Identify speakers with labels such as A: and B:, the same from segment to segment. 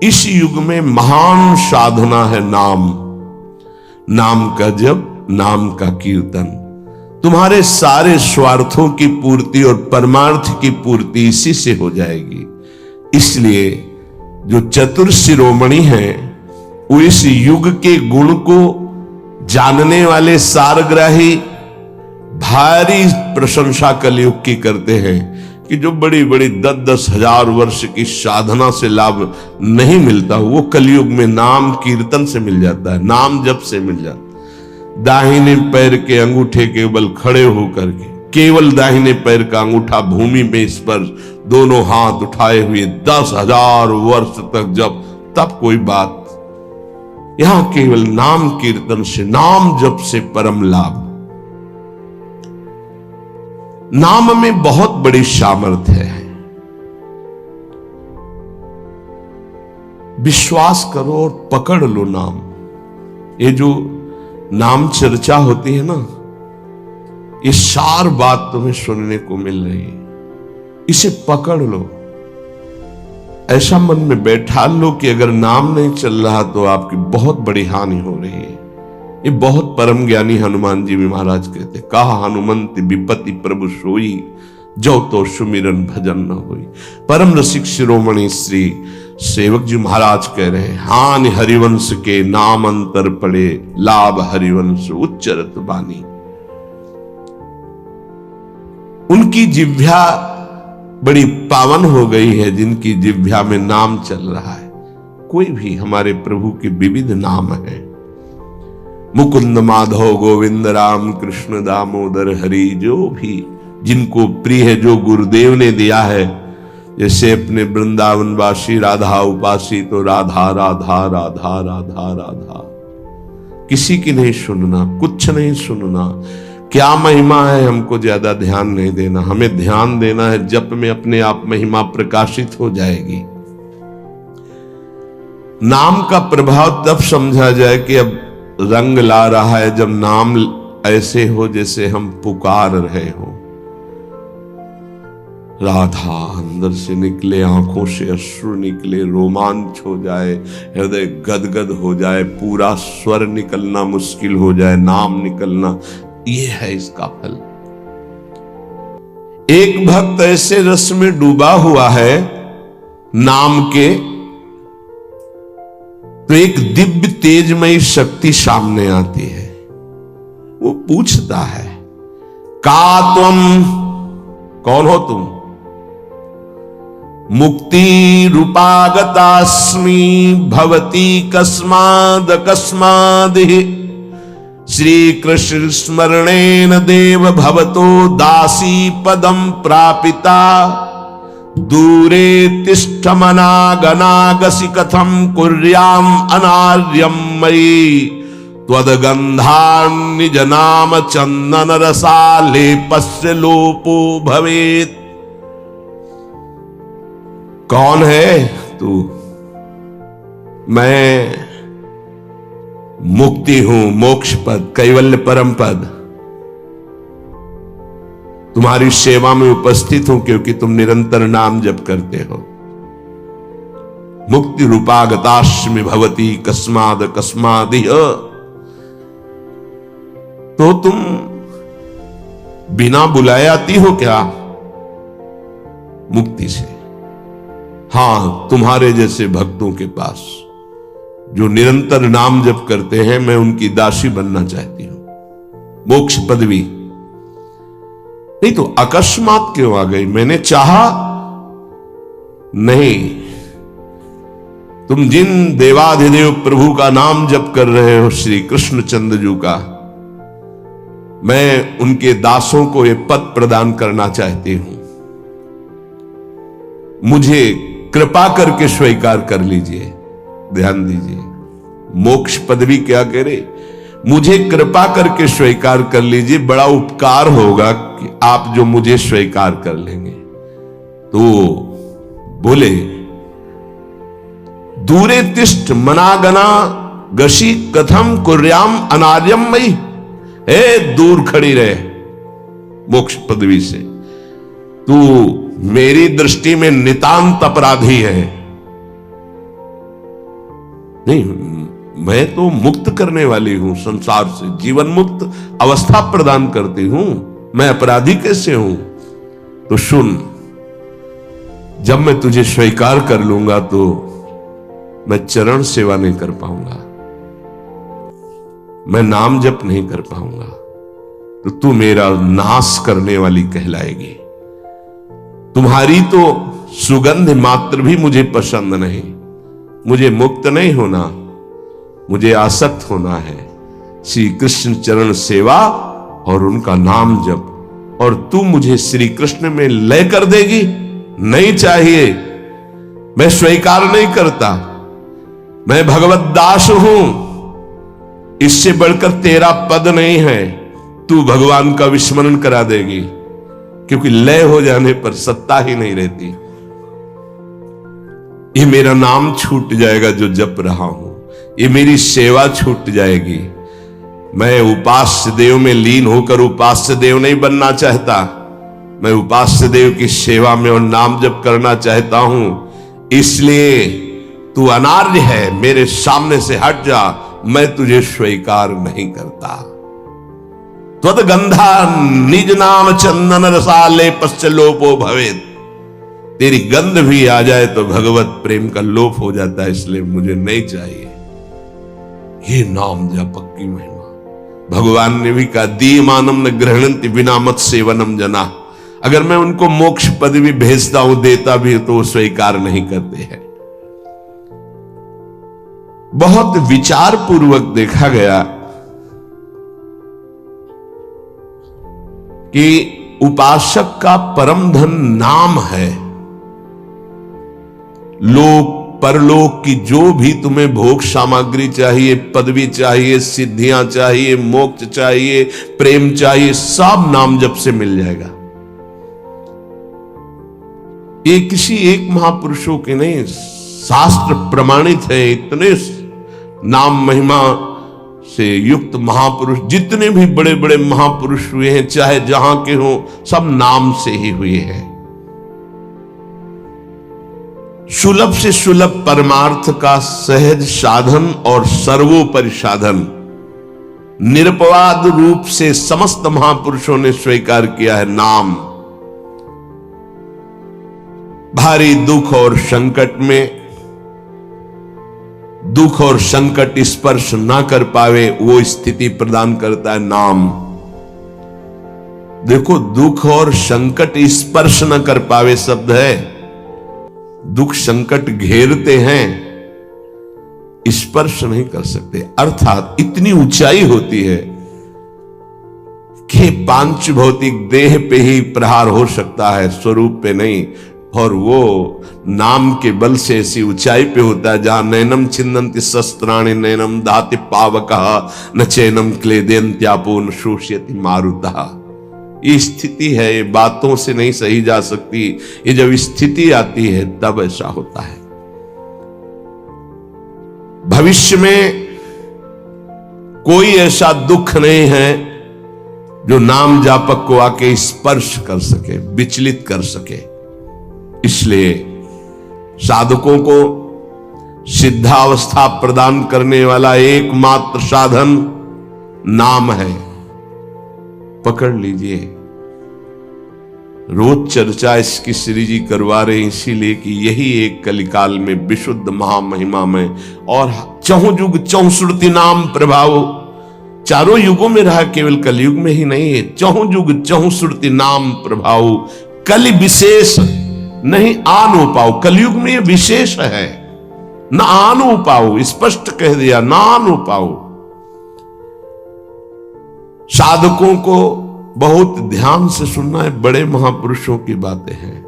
A: इस युग में महान साधना है नाम, नाम का जप, नाम का कीर्तन। तुम्हारे सारे स्वार्थों की पूर्ति और परमार्थ की पूर्ति इसी से हो जाएगी। इसलिए जो चतुर शिरोमणि हैं वो इस युग के गुण को जानने वाले सारग्राही भारी प्रशंसा कलयुग की करते हैं कि जो बड़ी बड़ी 10-10 हजार वर्ष की साधना से लाभ नहीं मिलता, वो कलयुग में नाम कीर्तन से मिल जाता है, नाम जप से मिल जाता है। दाहिने पैर के अंगूठे के बल खड़े होकर के केवल दाहिने पैर का अंगूठा भूमि में स्पर्श, दोनों हाथ उठाए हुए 10,000 वर्ष तक जब, तब कोई बात। यहां केवल नाम कीर्तन से, नाम जप से परम लाभ। नाम में बहुत बड़ी सामर्थ्य है। विश्वास करो और पकड़ लो नाम। ये जो नाम चर्चा होती है ना, ये सार बात तुम्हें सुनने को मिल रही है, इसे पकड़ लो। ऐसा मन में बैठा लो कि अगर नाम नहीं चल रहा तो आपकी बहुत बड़ी हानि हो रही है। ये बहुत परम ज्ञानी हनुमान जी भी महाराज कहते, कहा हनुमंत विपत्ति प्रभु सोई, जो तो सुमिरन भजन न होई। परम रसिक शिरोमणि श्री सेवक जी महाराज कह रहे हैं, हानि हरिवंश के नाम अंतर पड़े, लाभ हरिवंश उच्चरत बानी। उनकी जिह्वा बड़ी पावन हो गई है जिनकी जिह्वा में नाम चल रहा है। कोई भी हमारे प्रभु के विविध नाम है, मुकुंद माधव गोविंद राम कृष्ण दामोदर हरि, जो भी जिनको प्रिय है, जो गुरुदेव ने दिया है। जैसे अपने वृंदावनवासी राधा उपासी, तो राधा राधा राधा राधा राधा, किसी की नहीं सुनना, कुछ नहीं सुनना। क्या महिमा है हमको ज्यादा ध्यान नहीं देना, हमें ध्यान देना है जप में अपने आप महिमा प्रकाशित हो जाएगी। नाम का प्रभाव तब समझा जाए कि अब रंग ला रहा है जब नाम ऐसे हो जैसे हम पुकार रहे हो। राधा अंदर से निकले, आंखों से अश्रु निकले, रोमांच हो जाए, हृदय गदगद हो जाए, पूरा स्वर निकलना मुश्किल हो जाए, नाम निकलना, ये है इसका फल। एक भक्त ऐसे रस में डूबा हुआ है नाम के, तो एक दिव्य तेजमयी शक्ति सामने आती है। वो पूछता है, का तुम, कौन हो तुम? मुक्ति रूपागतास्मि भवती कस्माद कस्मादिहि, श्री कृष्ण स्मरणेन देव भवतो दासी पदम प्रापिता, दूरे तिष्ठमनागनागसि कथम कुर्याम अनार्यम मयि, त्वदगंधान् निज नाम चंदन रसालेपस्य लोपो भवेत्। कौन है तू? मैं मुक्ति हूं, मोक्ष पद, कैवल्य परम पद। तुम्हारी सेवा में उपस्थित हूं क्योंकि तुम निरंतर नाम जप करते हो। मुक्ति रूपागतास्मि भवती कस्माद कस्मादिह, तो तुम बिना बुलाए आती हो क्या मुक्ति से? हां, तुम्हारे जैसे भक्तों के पास जो निरंतर नाम जप करते हैं, मैं उनकी दासी बनना चाहती हूं, मोक्ष पदवी। नहीं तो अकस्मात क्यों आ गई? मैंने चाहा नहीं। तुम जिन देवाधिदेव प्रभु का नाम जप कर रहे हो, श्री कृष्ण चंद्र जी का, मैं उनके दासों को ये पद प्रदान करना चाहती हूं। मुझे कृपा करके स्वीकार कर लीजिए। ध्यान दीजिए, मोक्ष पदवी क्या कह रहे? मुझे कृपा करके स्वीकार कर लीजिए, बड़ा उपकार होगा कि आप जो मुझे स्वीकार कर लेंगे। तो बोले, दूरे तिष्ठ मनागना गशी कथम कुर्याम अनार्यम मई, दूर खड़ी रहे मोक्ष पदवी से, तू मेरी दृष्टि में नितांत अपराधी है। नहीं, मैं तो मुक्त करने वाली हूं संसार से, जीवन मुक्त अवस्था प्रदान करती हूं। मैं अपराधी कैसे हूं? तो सुन, जब मैं तुझे स्वीकार कर लूंगा तो मैं चरण सेवा नहीं कर पाऊंगा, मैं नाम जप नहीं कर पाऊंगा, तो तू मेरा नाश करने वाली कहलाएगी। तुम्हारी तो सुगंध मात्र भी मुझे पसंद नहीं। मुझे मुक्त नहीं होना, मुझे आसक्त होना है श्री कृष्ण चरण सेवा और उनका नाम जप। और तू मुझे श्री कृष्ण में लय कर देगी? नहीं चाहिए, मैं स्वीकार नहीं करता। मैं भगवत दास हूं, इससे बढ़कर तेरा पद नहीं है। तू भगवान का विस्मरण करा देगी, क्योंकि लय हो जाने पर सत्ता ही नहीं रहती। ये मेरा नाम छूट जाएगा जो जप रहा हूं, ये मेरी सेवा छूट जाएगी। मैं उपास्य देव में लीन होकर उपास्य देव नहीं बनना चाहता, मैं उपास्य देव की सेवा में और नाम जप करना चाहता हूं। इसलिए तू अनार्य है, मेरे सामने से हट जा, मैं तुझे स्वीकार नहीं करता। त्वद गंधा निज नाम चंदन रसाले पश्चलोपो भवेत। तेरी गंध भी आ जाए तो भगवत प्रेम का लोप हो जाता है, इसलिए मुझे नहीं चाहिए। ये नाम जप की महिमा भगवान ने भी कहा, दीयमानम न गृह्णन्ति बिना मत सेवनम जना। अगर मैं उनको मोक्ष पदवी भेजता हूं, देता भी तो वो स्वीकार नहीं करते हैं। बहुत विचार पूर्वक देखा गया कि उपासक का परम धन नाम है। लोक परलोक की जो भी तुम्हें भोग सामग्री चाहिए, पदवी चाहिए, सिद्धियां चाहिए, मोक्ष चाहिए, प्रेम चाहिए, सब नाम जप से मिल जाएगा। ये किसी एक महापुरुषों के नहीं, शास्त्र प्रमाणित है। इतने नाम महिमा से युक्त महापुरुष, जितने भी बड़े बड़े महापुरुष हुए हैं, चाहे जहां के हों, सब नाम से ही हुए हैं। सुलभ से सुलभ परमार्थ का सहज साधन और सर्वोपरि साधन निरपवाद रूप से समस्त महापुरुषों ने स्वीकार किया है नाम। भारी दुख और संकट में, दुख और संकट स्पर्श ना कर पावे, वो स्थिति प्रदान करता है नाम। देखो, दुख और संकट स्पर्श न कर पावे शब्द है। दुख संकट घेरते हैं, स्पर्श नहीं कर सकते। अर्थात इतनी ऊंचाई होती है कि पांच भौतिक देह पे ही प्रहार हो सकता है, स्वरूप पे नहीं। और वो नाम के बल से ऐसी ऊंचाई पे होता है जहां नैनम छिन्नन्ति शस्त्राणि नैनम दाति पावकः न चैनम क्लेदयन्त्यापो न शोष्यति मारुतः। ये स्थिति है, ये बातों से नहीं सही जा सकती। ये जब स्थिति आती है तब ऐसा होता है। भविष्य में कोई ऐसा दुख नहीं है जो नाम जापक को आके स्पर्श कर सके, विचलित कर सके। इसलिए साधकों को सिद्धावस्था प्रदान करने वाला एकमात्र साधन नाम है। पकड़ लीजिए। रोज चर्चा इसकी श्री जी करवा रहे हैं, इसीलिए कि यही एक कलिकाल में विशुद्ध महामहिमा में और चहुं युग चहुश्रुति नाम प्रभाव, चारों युगों में रहा, केवल कलयुग में ही नहीं है। चहुं युग चहुश्रुति नाम प्रभाव, कलि विशेष नहीं आनो पाओ। कलयुग में ये विशेष है, न आनो पाओ, स्पष्ट कह दिया, ना आनो पाओ। साधकों को बहुत ध्यान से सुनना है, बड़े महापुरुषों की बातें हैं।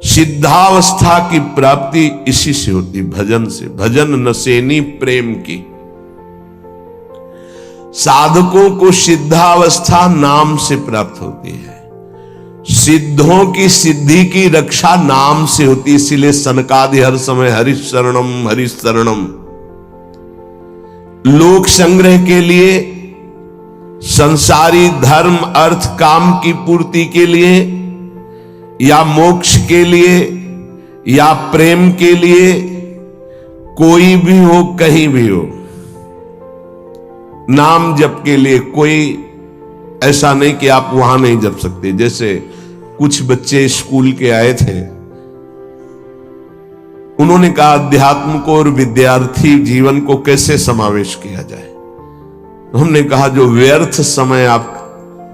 A: सिद्धावस्था की प्राप्ति इसी से होती, भजन से। भजन नसेनी प्रेम की। साधकों को सिद्धावस्था नाम से प्राप्त होती है। सिद्धों की सिद्धि की रक्षा नाम से होती, इसीलिए सनकादि हर समय हरिश शरणम हरिश शरणम। लोक संग्रह के लिए, संसारी धर्म अर्थ काम की पूर्ति के लिए, या मोक्ष के लिए, या प्रेम के लिए कोई भी हो, कहीं भी हो, नाम जप के लिए कोई ऐसा नहीं कि आप वहां नहीं जप सकते। जैसे कुछ बच्चे स्कूल के आए थे, उन्होंने कहा अध्यात्म को और विद्यार्थी जीवन को कैसे समावेश किया जाए। हमने कहा जो व्यर्थ समय आप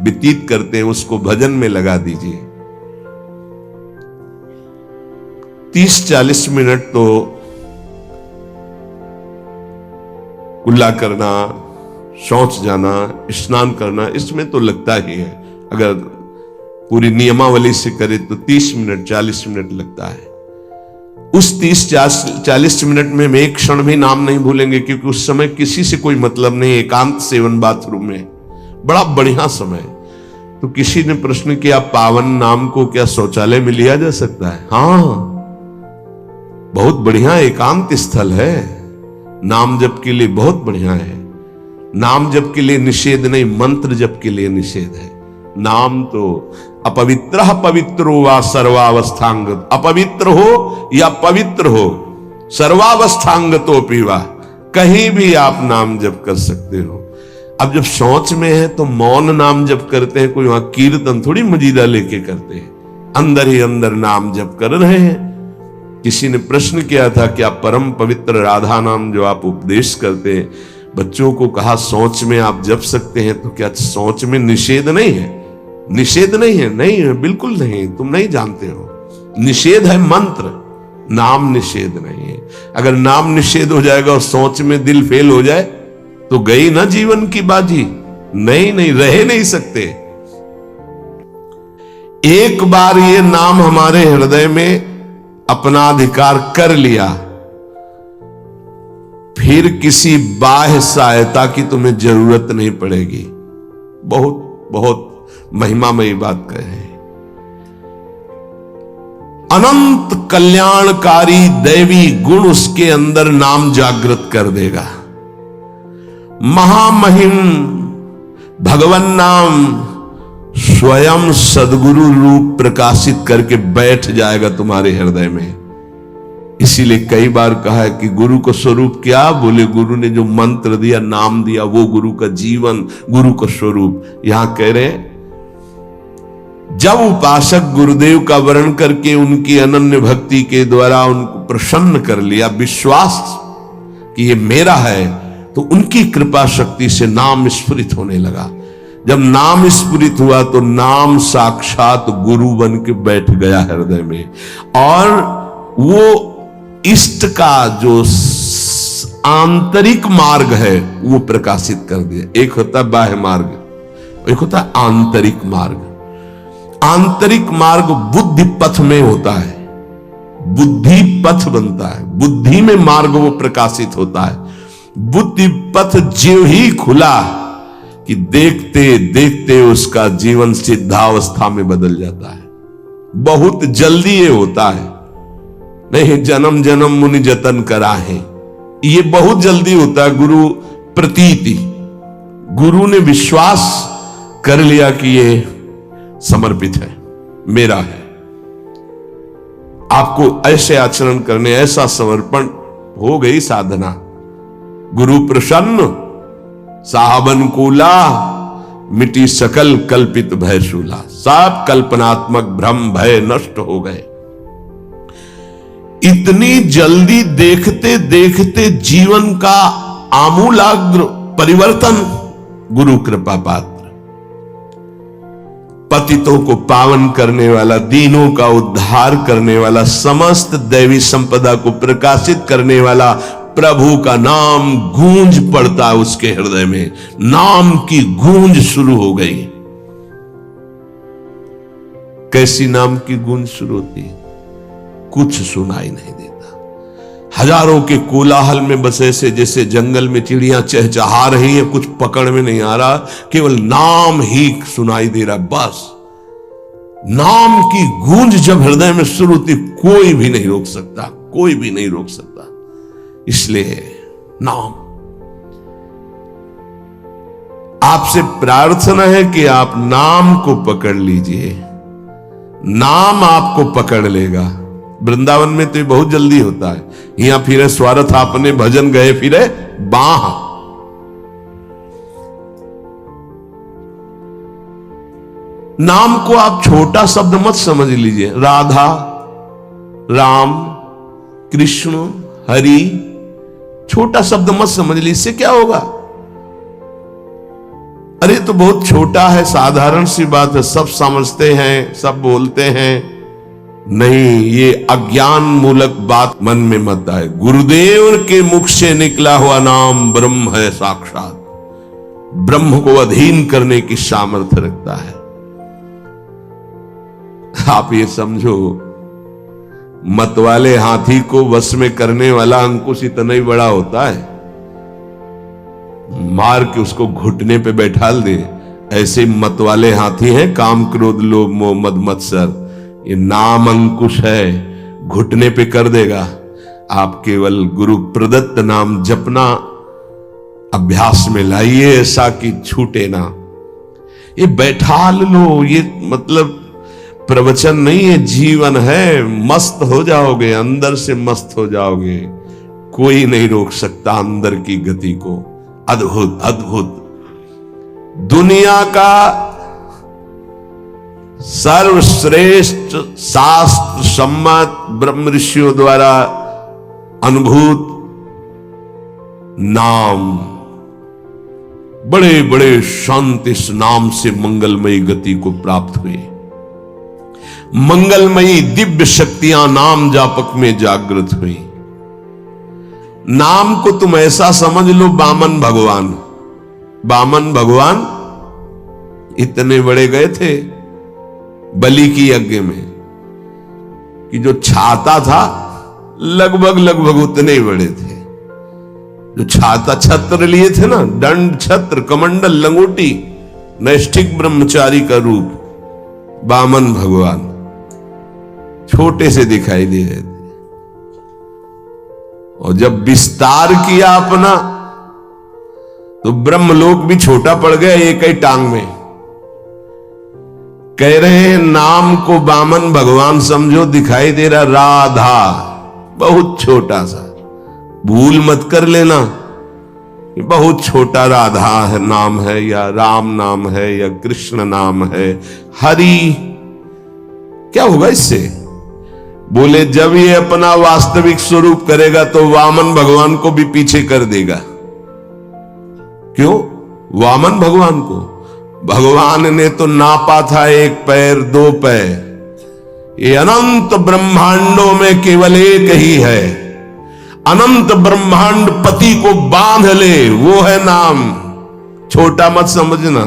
A: व्यतीत करते हैं उसको भजन में लगा दीजिए। 30-40 मिनट तो कुल्ला करना, शौच जाना, स्नान करना, इसमें तो लगता ही है। अगर पूरी नियमावली से करे तो 30 मिनट 40 मिनट लगता है। उस 30-40 मिनट में एक क्षण भी नाम नहीं भूलेंगे, क्योंकि उस समय किसी से कोई मतलब नहीं, एकांत सेवन बाथरूम में, बड़ा बढ़िया समय। तो किसी ने प्रश्न किया पावन नाम को क्या शौचालय में लिया जा सकता है? हाँ, बहुत बढ़िया एकांत स्थल है, नाम जप के लिए बहुत बढ़िया है। नाम जप के लिए निषेध नहीं, मंत्र जप के लिए निषेध है। नाम तो अपवित्र पवित्रो वा सर्वावस्थांग, अपवित्र हो या पवित्र हो, सर्वावस्थांगतो पीवा, कहीं भी आप नाम जप कर सकते हो। अब जब शौच में है तो मौन नाम जप करते हैं, कोई वहां कीर्तन थोड़ी मजीदा लेके करते हैं, अंदर ही अंदर नाम जप कर रहे हैं। किसी ने प्रश्न किया था कि आप परम पवित्र राधा नाम जो आप उपदेश करते हैं, बच्चों को कहा सोच में आप जप सकते हैं, तो क्या सोच में निषेध नहीं है? निषेध नहीं है, नहीं है, बिल्कुल नहीं, तुम नहीं जानते हो। निषेध है मंत्र, नाम निषेध नहीं है। अगर नाम निषेध हो जाएगा और सोच में दिल फेल हो जाए तो गई ना जीवन की बाजी। नहीं नहीं, रह नहीं सकते। एक बार ये नाम हमारे हृदय में अपना अधिकार कर लिया, फिर किसी बाह्य सहायता की तुम्हें जरूरत नहीं पड़ेगी। बहुत बहुत महिमामयी बात कहे। अनंत कल्याणकारी दैवी गुण उसके अंदर नाम जागृत कर देगा। महामहिम भगवान नाम स्वयं सदगुरु रूप प्रकाशित करके बैठ जाएगा तुम्हारे हृदय में। इसीलिए कई बार कहा है कि गुरु का स्वरूप क्या? बोले गुरु ने जो मंत्र दिया, नाम दिया, वो गुरु का जीवन, गुरु का स्वरूप। यहां कह रहे हैं जब उपासक गुरुदेव का वर्ण करके उनकी अनन्य भक्ति के द्वारा उनको प्रसन्न कर लिया, विश्वास कि ये मेरा है, तो उनकी कृपा शक्ति से नाम स्फुरित होने लगा। जब नाम स्फुरित हुआ तो नाम साक्षात गुरु बन के बैठ गया हृदय में, और वो इष्ट का जो आंतरिक मार्ग है वो प्रकाशित कर दिया। एक होता है बाह्य मार्ग, एक होता है आंतरिक मार्ग। आंतरिक मार्ग बुद्धि पथ में होता है, बुद्धि पथ बनता है, बुद्धि में मार्ग वो प्रकाशित होता है। बुद्धि पथ ज्यों ही खुला कि देखते देखते उसका जीवन सिद्धावस्था में बदल जाता है। बहुत जल्दी ये होता है, नहीं जन्म जन्म मुनि जतन करा है, ये बहुत जल्दी होता है। गुरु प्रतीति, गुरु ने विश्वास कर लिया कि ये समर्पित है, मेरा है। आपको ऐसे आचरण करने, ऐसा समर्पण, हो गई साधना। गुरु प्रसन्न, साहबन कूला, मिटी सकल कल्पित भय शूला। सब कल्पनात्मक भ्रम भय नष्ट हो गए। इतनी जल्दी देखते देखते जीवन का आमूलाग्र परिवर्तन गुरु कृपा पात्र, पतितों को पावन करने वाला, दीनों का उद्धार करने वाला, समस्त दैवी संपदा को प्रकाशित करने वाला प्रभु का नाम गूंज पड़ता है उसके हृदय में। नाम की गूंज शुरू हो गई। कैसी नाम की गूंज शुरू होती है? कुछ सुनाई नहीं देता। हजारों के कोलाहल में बस ऐसे जैसे जंगल में चिड़ियां चहचहा रही हैं, कुछ पकड़ में नहीं आ रहा, केवल नाम ही सुनाई दे रहा। बस नाम की गूंज जब हृदय में शुरू होती, कोई भी नहीं रोक सकता, कोई भी नहीं रोक सकता। इसलिए नाम, आपसे प्रार्थना है कि आप नाम को पकड़ लीजिए, नाम आपको पकड़ लेगा। वृंदावन में तो ये बहुत जल्दी होता है। यहां फिरे स्वार्थ आपने भजन गए फिरे बाह। नाम को आप छोटा शब्द मत समझ लीजिए। राधा, राम, कृष्ण, हरि, छोटा शब्द मत समझ लीजिए। इससे क्या होगा? अरे तो बहुत छोटा है, साधारण सी बात है, सब समझते हैं, सब बोलते हैं। नहीं, ये अज्ञान मूलक बात मन में मत आए। गुरुदेव के मुख से निकला हुआ नाम ब्रह्म है साक्षात। ब्रह्म को अधीन करने की सामर्थ्य रखता है। आप ये समझो, मतवाले हाथी को वश में करने वाला अंकुश इतना ही बड़ा होता है, मार के उसको घुटने पे बैठाल दे। ऐसे मतवाले हाथी हैं काम, क्रोध, लोभ, मोह, मद, मत्सर। ये नाम अंकुश है, घुटने पे कर देगा। आप केवल गुरु प्रदत्त नाम जपना अभ्यास में लाइए, ऐसा कि छूटे ना। ये बैठाल लो, ये मतलब प्रवचन नहीं है, जीवन है। मस्त हो जाओगे, अंदर से मस्त हो जाओगे। कोई नहीं रोक सकता अंदर की गति को। अद्भुत अद्भुत। दुनिया का सर्वश्रेष्ठ शास्त्र सम्मत ब्रह्म ऋषियों द्वारा अनुभूत नाम, बड़े बड़े संत इस नाम से मंगलमयी गति को प्राप्त हुए। मंगलमयी दिव्य शक्तियां नाम जापक में जागृत हुई। नाम को तुम ऐसा समझ लो, वामन भगवान। वामन भगवान इतने बड़े गए थे बलि की यज्ञ में कि जो छाता था लगभग उतने ही बड़े थे। जो छाता, छत्र लिए थे ना, दंड, छत्र, कमंडल, लंगोटी, नैष्ठिक ब्रह्मचारी का रूप वामन भगवान छोटे से दिखाई दे रहे थे। और जब विस्तार किया अपना तो ब्रह्मलोक भी छोटा पड़ गया एक ही टांग में। कह रहे हैं नाम को वामन भगवान समझो, दिखाई दे रहा राधा, बहुत छोटा सा। भूल मत कर लेना, बहुत छोटा राधा है नाम है, या राम नाम है, या कृष्ण नाम है, हरि। क्या होगा इससे? बोले जब ये अपना वास्तविक स्वरूप करेगा तो वामन भगवान को भी पीछे कर देगा। क्यों? वामन भगवान को भगवान ने तो नापा था एक पैर, दो पैर। ये अनंत ब्रह्मांडों में केवल एक ही है। अनंत ब्रह्मांड पति को बांध ले, वो है नाम। छोटा मत समझना।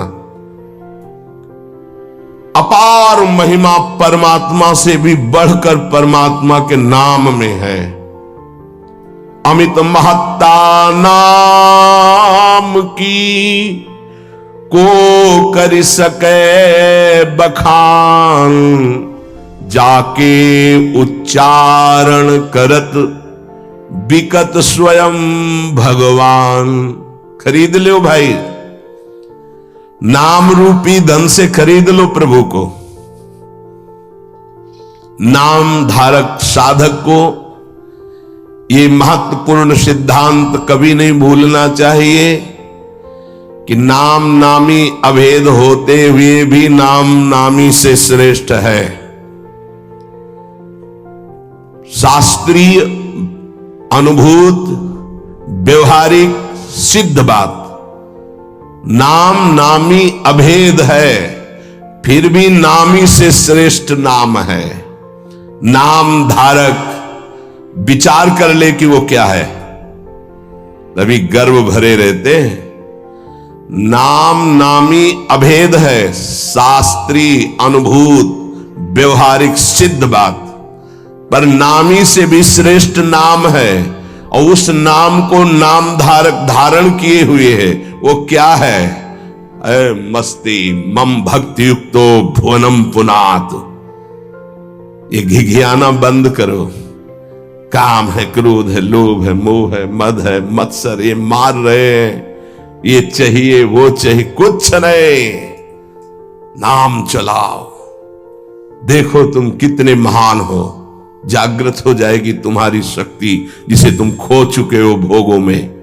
A: अपार महिमा परमात्मा से भी बढ़कर परमात्मा के नाम में है। अमित महत्ता नाम की को कर सके बखान, जाके उच्चारण करत बिकत स्वयं भगवान। खरीद लो भाई, नाम रूपी धन से खरीद लो प्रभु को। नाम धारक साधक को ये महत्वपूर्ण सिद्धांत कभी नहीं भूलना चाहिए कि नाम नामी अभेद होते हुए भी नाम नामी से श्रेष्ठ है। शास्त्रीय, अनुभूत, व्यवहारिक, सिद्ध बात, नाम नामी अभेद है, फिर भी नामी से श्रेष्ठ नाम है। नाम धारक विचार कर ले कि वो क्या है, तभी गर्व भरे रहते हैं। नाम नामी अभेद है, शास्त्रीय, अनुभूत, व्यवहारिक, सिद्ध बात, पर नामी से भी श्रेष्ठ नाम है। और उस नाम को नाम धारक धारण किए हुए है, वो क्या है? मस्ती मम भक्ति युक्तो भुवनम पुनात। ये घिघियाना बंद करो। काम है, क्रोध है, लोभ है, मोह है, मद है, मत्सर, ये मार रहे हैं, ये चाहिए, वो चाहिए, कुछ नहीं। नाम चलाओ, देखो तुम कितने महान हो। जागृत हो जाएगी तुम्हारी शक्ति जिसे तुम खो चुके हो भोगों में।